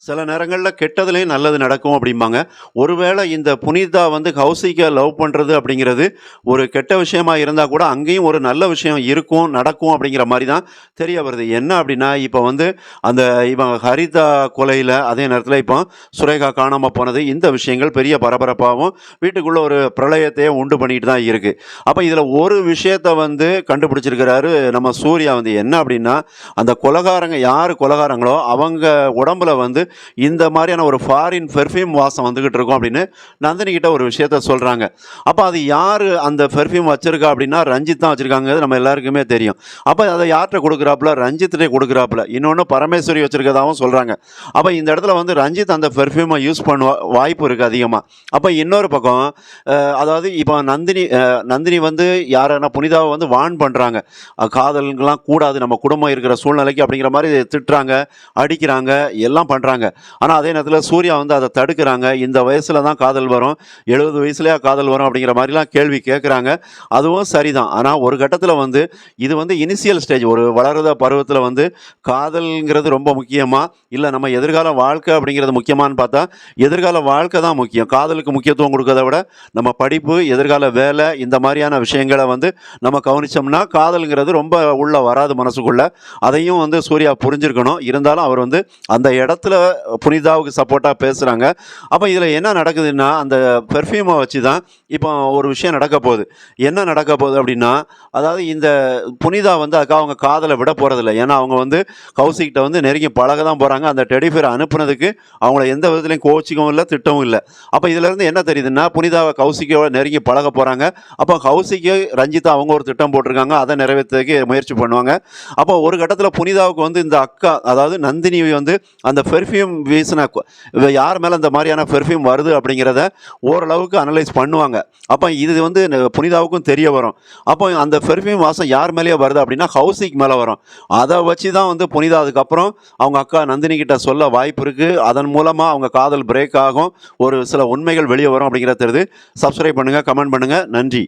சில நேரங்கள்ல கெட்டதுலயும் நல்லது நடக்கும் அப்படிம்பாங்க. ஒருவேளை இந்த புனிதா வந்து கௌசிக்க லவ் பண்றது அப்படிங்கிறது ஒரு கெட்ட விஷயமா இருந்தா கூட, அங்கேயும் ஒரு நல்ல விஷயம் இருக்கும், நடக்கும் அப்படிங்கிற மாரி தான் தெரிய வருது. என்ன அப்படின்னா, இப்ப வந்து அந்த இவன் ஹரிதா கொலையில, அதே நேரத்தில இப்போ சுரேகா காணாம போனது, இந்த விஷயங்கள் பெரிய பரபரப்பாவும், வீட்டுக்குள்ள ஒரு பிரளயத்தையே உண்டு பண்ணிட்டு தான் இருக்கு. அப்ப இதுல ஒரு விஷயத்த வந்து கண்டுபிடிச்சிருக்கிறாரு நம்ம சூர்யா வந்து. என்ன அப்படின்னா, அந்த கொலைகாரங்க யாரு கொலைகாரங்களோ, அவங்க உடம்புல வந்து இந்த மாதிரியான ஒரு ஃபாரின் பெர்ஃப்யூம் வாசம் வந்துகிட்டு இருக்கும் அப்படின்னு நந்தினி கிட்ட ஒரு விஷயத்த சொல்றாங்க. அப்ப அது யாரு அந்த பெர்ஃப்யூம் வச்சிருக்கா அப்படின்னா ரஞ்சித் தான் வச்சிருக்காங்கிறது நம்ம எல்லாருக்குமே தெரியும். அப்ப அதை யார்கிட்ட கொடுக்குறாப்புல, ரஞ்சித்திட்டே கொடுக்குறாப்புல. இன்னொன்னு பரமேஸ்வரி வச்சிருக்கதாகவும் சொல்றாங்க. அப்ப இந்த இடத்துல வந்து ரஞ்சித் அந்த பெர்ஃப்யூமை யூஸ் பண்ண வாய்ப்பு இருக்கு அதிகமா. அப்ப இன்னொரு பக்கம் அதாவது இப்போ நந்தினி வந்து யாரன்னா புனிதாவை வந்து வார்ன் பண்றாங்க. காதல்கள்லாம் கூடாது நம்ம குடும்பம் இருக்கிற சூழ்நிலைக்கு அப்படிங்கிற மாதிரி திட்டுறாங்க, அடிக்கிறாங்க, எல்லாம் பண்றாங்க. ஆனா அதே நேரத்தில் சூர்யா வந்து அதை தடுக்கிறாங்க. இந்த வயசுல தான் காதல் வரும், 70 வயசுலயா காதல் வரும் அப்படிங்கிற மாதிரிலாம் கேள்வி கேட்குறாங்க. அதுவும் சரிதான். ஆனா ஒரு கட்டத்தில் வந்து இது வந்து இனிஷியல் ஸ்டேஜ், ஒரு வளருத பருவத்தில் வந்து காதல்ங்கிறது ரொம்ப முக்கியமா, இல்லை நம்ம எதிர்கால வாழ்க்கை அப்படிங்கிறது முக்கியமான்னு பார்த்தா எதிர்கால வாழ்க்கை தான் முக்கியம். காதலுக்கு முக்கியத்துவம் கொடுக்கறத விட நம்ம படிப்பு, எதிர்கால வேலை, இந்த மாதிரியான விஷயங்களை வந்து நம்ம கவனிச்சோம்னா காதல்ங்கிறது ரொம்ப உள்ள வராது மனசுக்குள்ள. அதையும் வந்து சூர்யா புரிஞ்சிருக்கணும். இருந்தாலும் அவர் வந்து அந்த இடத்துல புனிதாவுக்கு சப்போர்ட்டாக பேசுகிறாங்க. அப்போ இதில் என்ன நடக்குதுன்னா, அந்த பெர்ஃப்யூமை வச்சு தான் இப்போ ஒரு விஷயம் நடக்க போகுது. என்ன நடக்க போகுது அப்படின்னா, அதாவது இந்த புனிதா வந்து அதுக்காக அவங்க காதலை விட போகிறதில்ல. ஏன்னா அவங்க வந்து கௌசிக்கிட்ட வந்து நெருங்கி பழக தான் போகிறாங்க. அந்த டெடிஃபேர் அனுப்புனதுக்கு அவங்கள எந்த விதத்துலையும் கோச்சிக்கவும் இல்லை, திட்டவும் இல்லை. அப்போ இதிலேருந்து என்ன தெரியுதுன்னா, புனிதாவை கௌசிக்கோட நெருங்கி பழக போகிறாங்க. அப்போ கௌசிக்கு ரஞ்சிதா அவங்க ஒரு திட்டம் போட்டிருக்காங்க, அதை நிறைவேற்றுறதுக்கு முயற்சி பண்ணுவாங்க. அப்போ ஒரு கட்டத்தில் புனிதாவுக்கு வந்து இந்த அக்கா, அதாவது நந்தினி வந்து அந்த பெர்ஃப்யூம் வீசின யார் மேலே இந்த மாதிரியான பெர்ஃப்யூம் வருது அப்படிங்கிறத ஓரளவுக்கு அனலைஸ் பண்ணுவாங்க. அப்போ இது வந்து புனிதாவுக்கும் தெரிய வரும். அப்போ அந்த பெர்ஃப்யூம் வாசம் யார் மேலேயே வருது அப்படின்னா கௌசிக் மேலே வரும். அதை வச்சு தான் வந்து புனிதா அதுக்கப்புறம் அவங்க அக்கா நந்தினி கிட்ட சொல்ல வாய்ப்பு இருக்குது. அதன் மூலமாக அவங்க காதல் பிரேக் ஆகும், ஒரு சில உண்மைகள் வெளியே வரும் அப்படிங்கிறத தெரியுது. சப்ஸ்கிரைப் பண்ணுங்கள், கமெண்ட் பண்ணுங்கள். நன்றி.